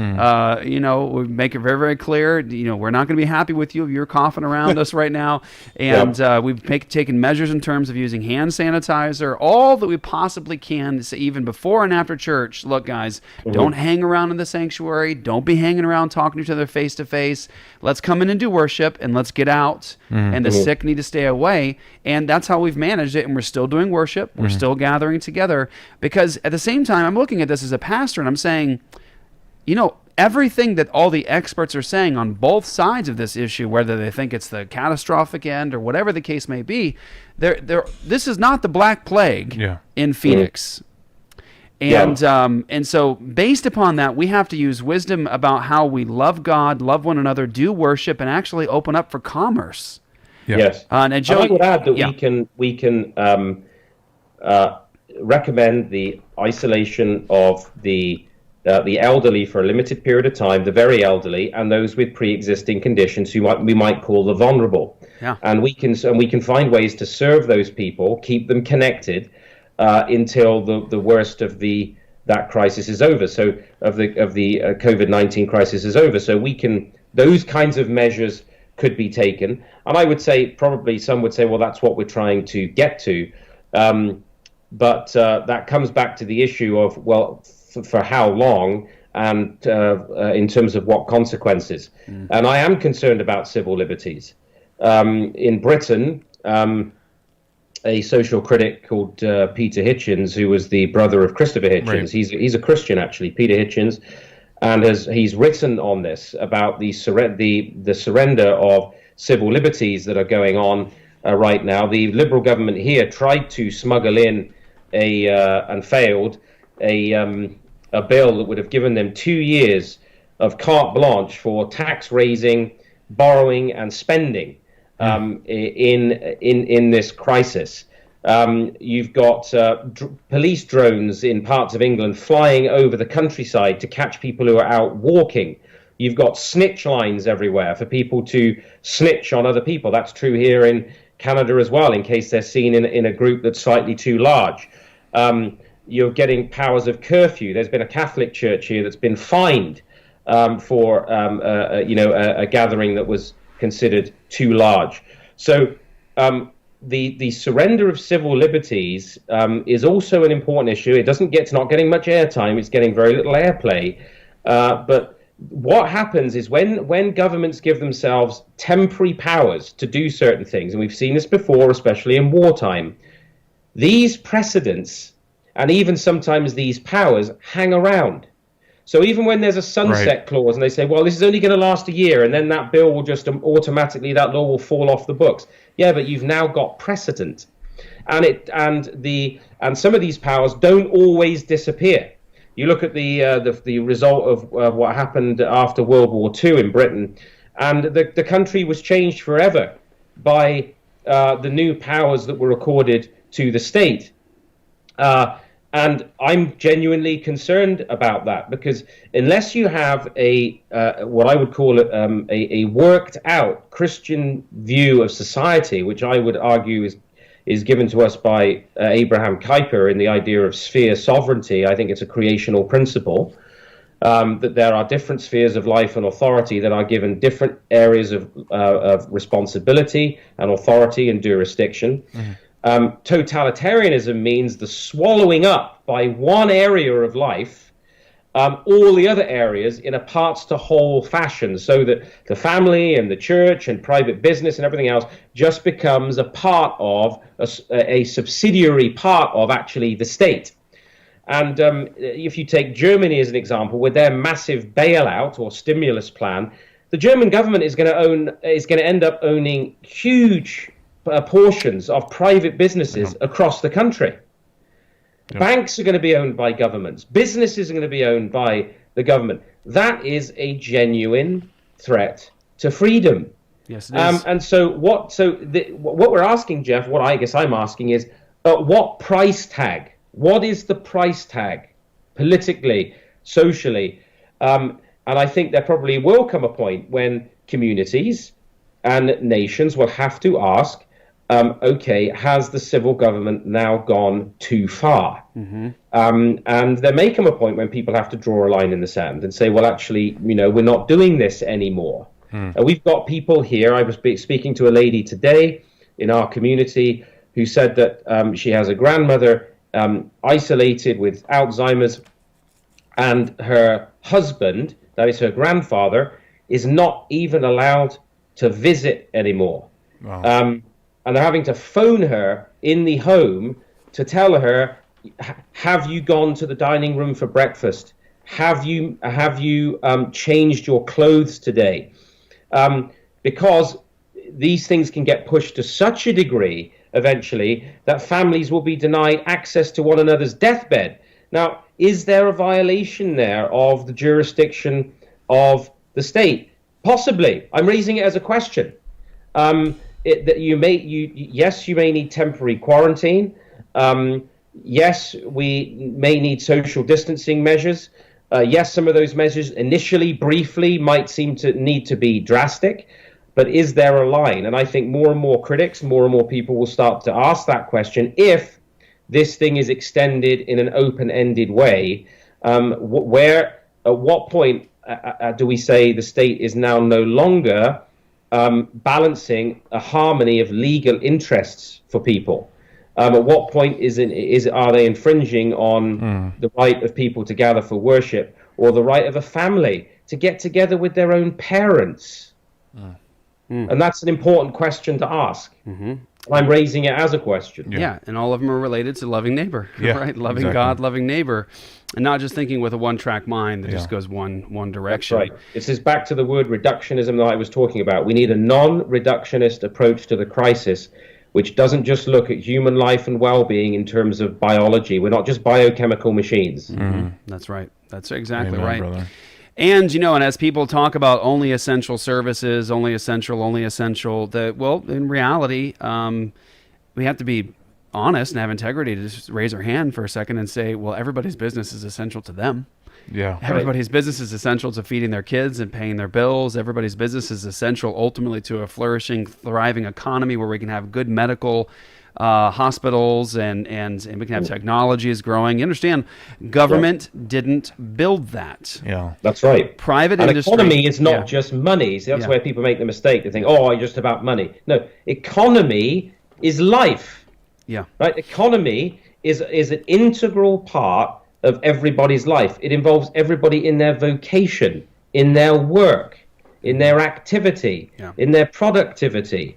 make it very, very clear. We're not going to be happy with you if you're coughing around us right now. And we've taken measures in terms of using hand sanitizer, all that we possibly can to say, even before and after church. Look, guys, don't hang around in the sanctuary. Don't be hanging around talking to each other face to face. Let's come in and do worship and let's get out. And the sick need to stay away. And that's how we've managed it. And we're still doing worship. We're still gathering together, because at the same time, I'm looking at this as a pastor and I'm saying, everything that all the experts are saying on both sides of this issue, whether they think it's the catastrophic end or whatever the case may be, this is not the Black Plague in Phoenix. And so based upon that, we have to use wisdom about how we love God, love one another, do worship, and actually open up for commerce. Yeah. Yes. And Joe, I would add that yeah. we can recommend the isolation of the elderly for a limited period of time, the very elderly, and those with pre-existing conditions who we might call the vulnerable. Yeah. And we can find ways to serve those people, keep them connected until the worst of that crisis is over. So of the COVID-19 crisis is over. So those kinds of measures could be taken. And I would say probably some would say, well, that's what we're trying to get to. But that comes back to the issue of, well, for how long and in terms of what consequences. And I am concerned about civil liberties. In Britain, a social critic called Peter Hitchens, who was the brother of Christopher Hitchens, Right. he's a Christian actually, Peter Hitchens, and he's written on this about the surrender of civil liberties that are going on right now. The Liberal government here tried to smuggle in and failed a bill that would have given them 2 years of carte blanche for tax raising, borrowing, and spending in this crisis. You've got police drones in parts of England flying over the countryside to catch people who are out walking. You've got snitch lines everywhere for people to snitch on other people. That's true here in Canada as well, in case they're seen in a group that's slightly too large. You're getting powers of curfew. There's been a Catholic church here that's been fined for a gathering that was considered too large. So the surrender of civil liberties is also an important issue. It's not getting much airtime. It's getting very little airplay. But what happens is when governments give themselves temporary powers to do certain things, and we've seen this before, especially in wartime, these precedents and even sometimes these powers hang around. So even when there's a sunset clause and they say, well, this is only going to last a year, and then that bill will just automatically, that law will fall off the books. Yeah, but you've now got precedent. And some of these powers don't always disappear. You look at the result of what happened after World War II in Britain, and the country was changed forever by the new powers that were accorded to the state. And I'm genuinely concerned about that, because unless you have what I would call a worked out Christian view of society, which I would argue is given to us by Abraham Kuyper in the idea of sphere sovereignty. I think it's a creational principle, that there are different spheres of life and authority that are given different areas of responsibility and authority and jurisdiction. Mm-hmm. Totalitarianism means the swallowing up by one area of life all the other areas in a parts to whole fashion, so that the family and the church and private business and everything else just becomes a part of a subsidiary part of actually the state. And if you take Germany as an example, with their massive bailout or stimulus plan, the German government is going to end up owning huge portions of private businesses across the country. Yep. Banks are going to be owned by governments. Businesses are going to be owned by the government. That is a genuine threat to freedom. Yes, it is. And so what we're asking, Jeff, what I guess I'm asking is, what price tag? What is the price tag politically, socially? And I think there probably will come a point when communities and nations will have to ask, okay, has the civil government now gone too far? Mm-hmm. And there may come a point when people have to draw a line in the sand and say, well, actually, we're not doing this anymore. We've got people here. I was speaking to a lady today in our community who said that she has a grandmother isolated with Alzheimer's, and her husband, that is her grandfather, is not even allowed to visit anymore. Wow. And they're having to phone her in the home to tell her, have you gone to the dining room for breakfast? Have you changed your clothes today? Because these things can get pushed to such a degree eventually that families will be denied access to one another's deathbed. Now, is there a violation there of the jurisdiction of the state? Possibly. I'm raising it as a question. That you may need temporary quarantine. Yes, we may need social distancing measures. Yes, some of those measures initially, briefly, might seem to need to be drastic. But is there a line? And I think more and more critics, more and more people will start to ask that question if this thing is extended in an open-ended way. At what point do we say the state is now no longer balancing a harmony of legal interests for people? At what point are they infringing on the right of people to gather for worship, or the right of a family to get together with their own parents? And that's an important question to ask. I'm raising it as a question. Yeah, and all of them are related to loving neighbor, right? Loving God, loving neighbor, and not just thinking with a one-track mind that just goes one direction. That's right. This is back to the word reductionism that I was talking about. We need a non-reductionist approach to the crisis, which doesn't just look at human life and well-being in terms of biology. We're not just biochemical machines. That's right. That's exactly Amen, right. brother. And, and as people talk about only essential services, only essential, in reality, we have to be honest and have integrity to just raise our hand for a second and say, well, everybody's business is essential to them. Yeah. Everybody's business is essential to feeding their kids and paying their bills. Everybody's business is essential ultimately to a flourishing, thriving economy where we can have good medical hospitals and we can have technologies growing. You understand, government didn't build that. Yeah. That's right. Private and industry. Economy is not just money. So that's where people make the mistake. They think, it's just about money. No, economy is life. Yeah. Right? Economy is an integral part of everybody's life. It involves everybody in their vocation, in their work, in their activity, in their productivity,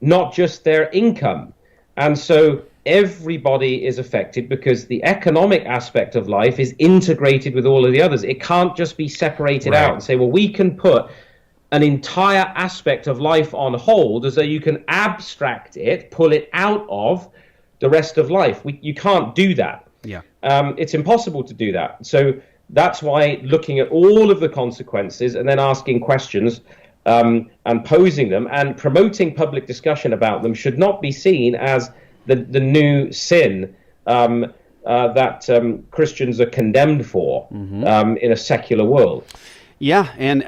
not just their income. And so everybody is affected because the economic aspect of life is integrated with all of the others. It can't just be separated out and say, well, we can put an entire aspect of life on hold as though you can abstract it, pull it out of the rest of life. You can't do that. Yeah. It's impossible to do that. So that's why looking at all of the consequences and then asking questions and posing them and promoting public discussion about them should not be seen as the new sin that Christians are condemned for in a secular world. Yeah, and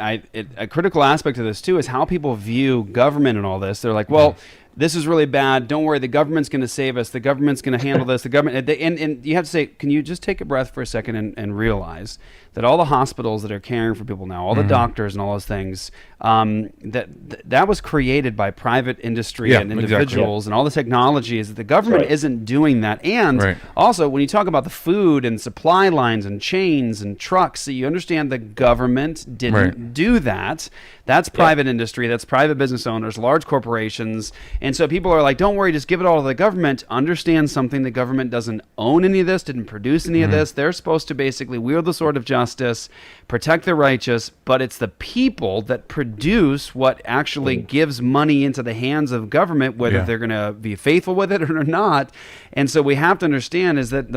a critical aspect of this, too, is how people view government and all this. They're like, well, this is really bad. Don't worry, the government's going to save us. The government's going to handle this. The government, and you have to say, can you just take a breath for a second and realize that all the hospitals that are caring for people now, all the doctors and all those things, that was created by private industry and individuals, and all the technology is that the government isn't doing that. And also, when you talk about the food and supply lines and chains and trucks, so you understand the government didn't do that. That's private industry. That's private business owners, large corporations. And so people are like, don't worry, just give it all to the government. Understand something. The government doesn't own any of this, didn't produce any of this. They're supposed to basically wield the sword of justice, protect the righteous, but it's the people that produce what actually gives money into the hands of government, whether they're going to be faithful with it or not. And so we have to understand is that,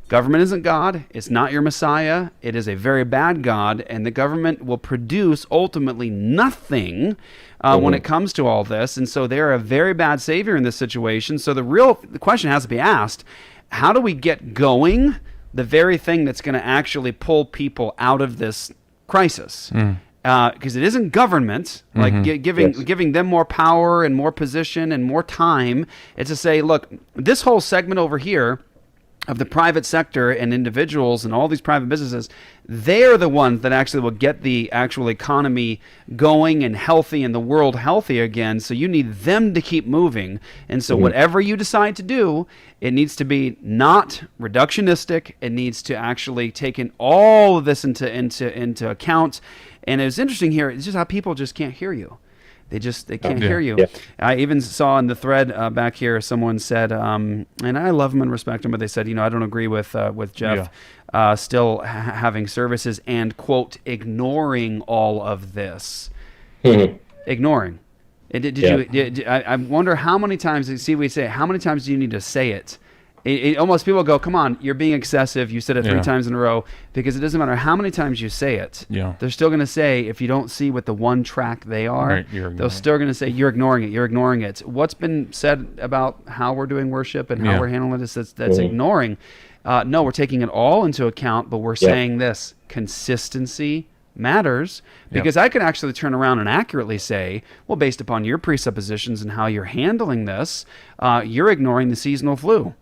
government isn't God. It's not your Messiah. It is a very bad God, and the government will produce ultimately nothing when it comes to all this. And so they're a very bad savior in this situation. So the question has to be asked, how do we get going the very thing that's going to actually pull people out of this crisis? Because it isn't government, giving them more power and more position and more time. It's to say, look, this whole segment over here of the private sector and individuals and all these private businesses, they're the ones that actually will get the actual economy going and healthy and the world healthy again. So you need them to keep moving. And so whatever you decide to do, it needs to be not reductionistic. It needs to actually take in all of this into account. And it was interesting here. It's just how people just can't hear you. They can't hear you. Yeah. I even saw in the thread back here, someone said, and I love them and respect them, but they said, I don't agree with Jeff still having services and, quote, ignoring all of this. Ignoring. I wonder how many times, we say, how many times do you need to say it Almost people go, come on, you're being excessive. You said it 3 Yeah. times in a row, because it doesn't matter how many times you say it. Yeah. They're still going to say, if you don't see what the one track they are, Right, you're ignoring they're still going to say, you're ignoring it. You're ignoring it. What's been said about how we're doing worship and how Yeah. we're handling this, that's ignoring. No, we're taking it all into account, but we're saying this: consistency matters, because I can actually turn around and accurately say, well, based upon your presuppositions and how you're handling this, you're ignoring the seasonal flu.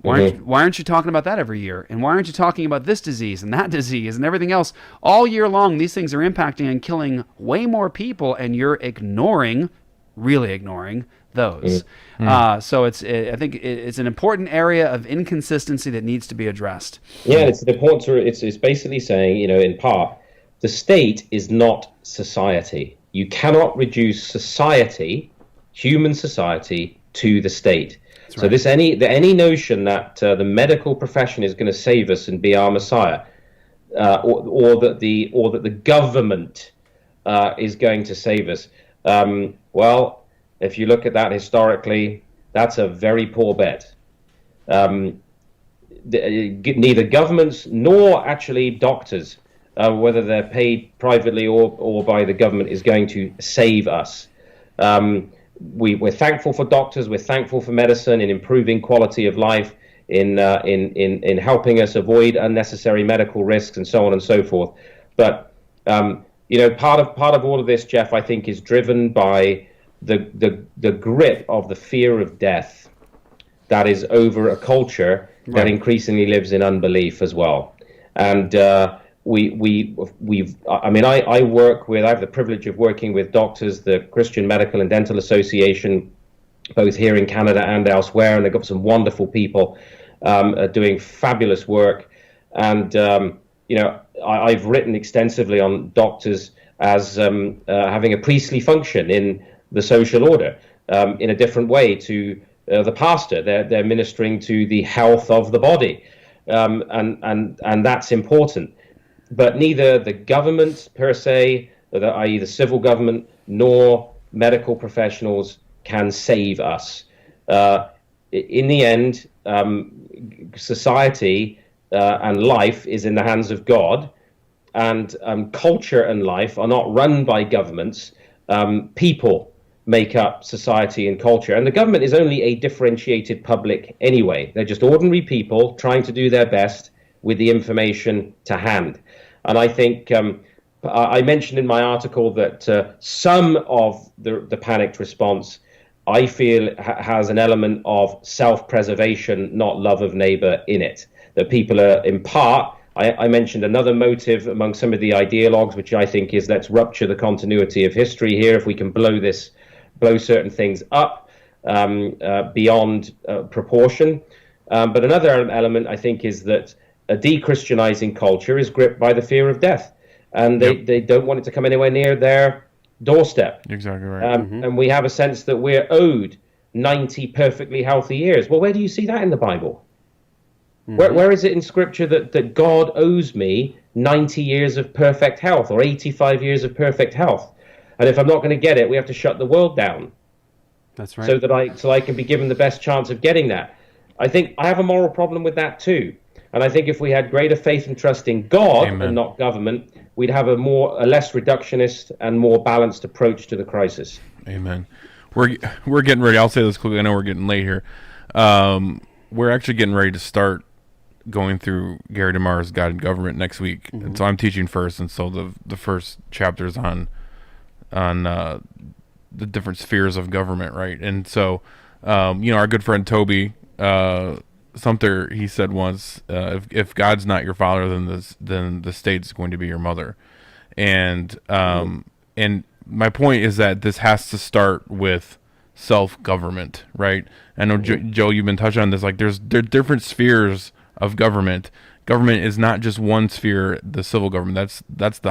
Why aren't you talking about that every year? And why aren't you talking about this disease and that disease and everything else? All year long, these things are impacting and killing way more people, and you're really ignoring those. So I think it's an important area of inconsistency that needs to be addressed. Yeah, it's important to. It's basically saying, in part, the state is not society. You cannot reduce society, human society, to the state. That's So right. this any notion that the medical profession is going to save us and be our messiah, or that the government is going to save us. Well, if you look at that historically, that's a very poor bet. Neither governments nor actually doctors, whether they're paid privately or by the government, is going to save us. We're thankful for doctors. We're thankful for medicine in improving quality of life, in helping us avoid unnecessary medical risks, and so on and so forth. But part of all of this, Jeff, I think, is driven by the grip of the fear of death that is over a culture that increasingly lives in unbelief as well. And I have the privilege of working with doctors, the Christian Medical and Dental Association, both here in Canada and elsewhere, and they've got some wonderful people doing fabulous work. And I've written extensively on doctors as having a priestly function in the social order, in a different way to the pastor. They're ministering to the health of the body, and that's important. But neither the government per se, i.e. the civil government, nor medical professionals can save us. In the end, society and life is in the hands of God, and culture and life are not run by governments. People make up society and culture, and the government is only a differentiated public anyway. They're just ordinary people trying to do their best with the information to hand. And I think I mentioned in my article that some of the panicked response, I feel, has an element of self-preservation, not love of neighbor in it. That people are, in part, I mentioned another motive among some of the ideologues, which I think is, let's rupture the continuity of history here. If we can blow certain things up beyond proportion. But another element, I think, is that a de-Christianizing culture is gripped by the fear of death, and they don't want it to come anywhere near their doorstep. Exactly right. And we have a sense that we're owed 90 perfectly healthy years. Well, where do you see that in the Bible? Where is it in Scripture that God owes me 90 years of perfect health or 85 years of perfect health? And if I'm not going to get it, we have to shut the world down. That's right. So I can be given the best chance of getting that. I think I have a moral problem with that too. And I think if we had greater faith and trust in God and not government, we'd have a less reductionist and more balanced approach to the crisis. Amen. We're getting ready. I'll say this quickly. I know we're getting late here. We're actually getting ready to start going through Gary DeMar's God and Government next week. And so I'm teaching first, and so the first chapter is on the different spheres of government, right? And so our good friend Toby Sumter, he said once, if God's not your father, then the state's going to be your mother. And my point is that this has to start with self-government, right? I know Joe, you've been touching on this. Like, there are different spheres of government. Government is not just one sphere, the civil government. That's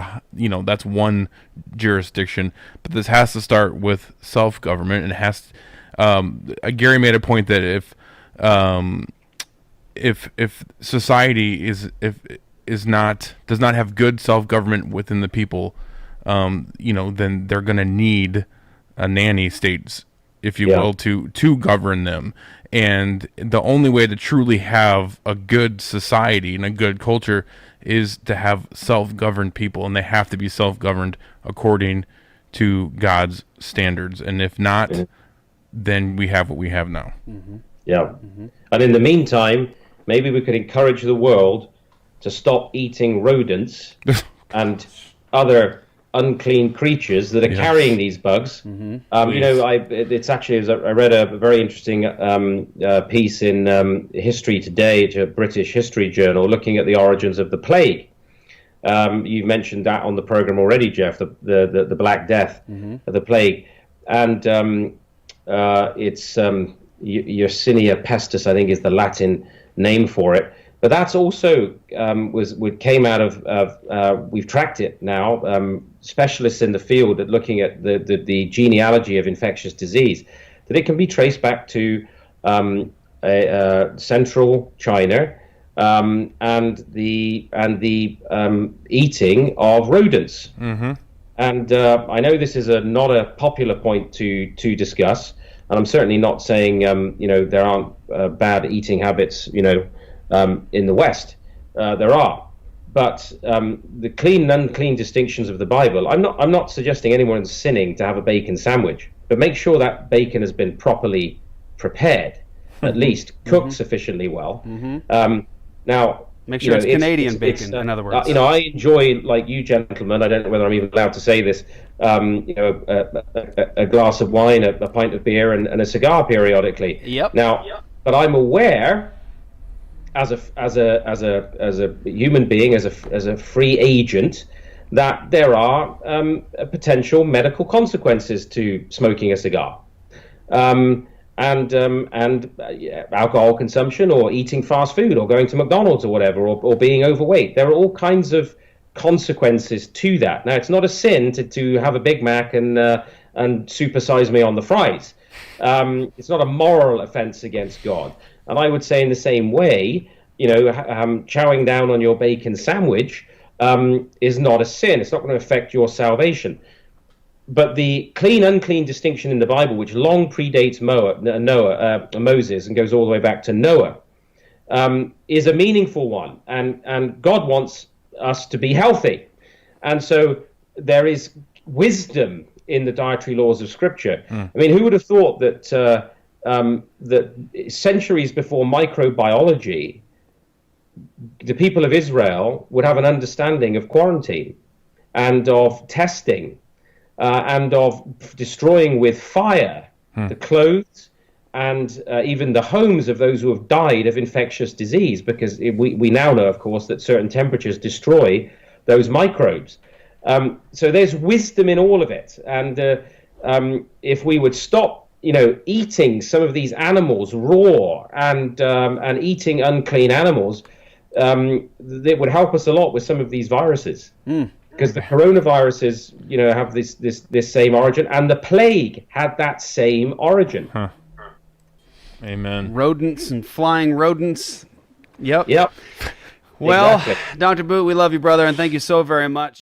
one jurisdiction. But this has to start with self-government, and it has. Gary made a point that if society does not have good self-government within the people, then they're going to need a nanny states if you will, to govern them. And the only way to truly have a good society and a good culture is to have self-governed people, and they have to be self-governed according to God's standards. And if not, then we have what we have now. Yeah. And in the meantime, maybe we could encourage the world to stop eating rodents and other unclean creatures that are carrying these bugs. It's actually, I read a very interesting piece in History Today, to a British history journal, looking at the origins of the plague. You mentioned that on the program already, Jeff, the Black Death, the plague. And it's Yersinia pestis, I think, is the Latin name for it. But that's also came out of we've tracked it now. Specialists in the field at looking at the genealogy of infectious disease, that it can be traced back to central China and the eating of rodents. And I know this is not a popular point to discuss, and I'm certainly not saying there aren't bad eating habits in the West. There are, but the clean and unclean distinctions of the Bible. I'm not suggesting anyone's sinning to have a bacon sandwich, but make sure that bacon has been properly prepared, at least cooked sufficiently well. Now, make sure it's Canadian bacon. In other words, I enjoy, like you gentlemen, I don't know whether I'm even allowed to say this, a glass of wine, a pint of beer, and a cigar periodically. But I'm aware, as a human being, as a free agent, that there are potential medical consequences to smoking a cigar, and alcohol consumption, or eating fast food, or going to McDonald's or whatever, or being overweight. There are all kinds of consequences to that. Now, it's not a sin to have a Big Mac and supersize me on the fries. It's not a moral offense against God. And I would say, in the same way, chowing down on your bacon sandwich is not a sin. It's not going to affect your salvation. But the clean, unclean distinction in the Bible, which long predates Moses and goes all the way back to Noah, is a meaningful one. And God wants us to be healthy. And so there is wisdom in the dietary laws of Scripture. I mean, who would have thought that that centuries before microbiology, the people of Israel would have an understanding of quarantine and of testing and of destroying with fire the clothes and even the homes of those who have died of infectious disease, because we now know, of course, that certain temperatures destroy those microbes. So there's wisdom in all of it. And if we would stop eating some of these animals raw and eating unclean animals, that would help us a lot with some of these viruses, because the coronaviruses, have this same origin, and the plague had that same origin. Amen. Rodents and flying rodents. Yep. Well, exactly. Dr. Boot, we love you, brother, and thank you so very much.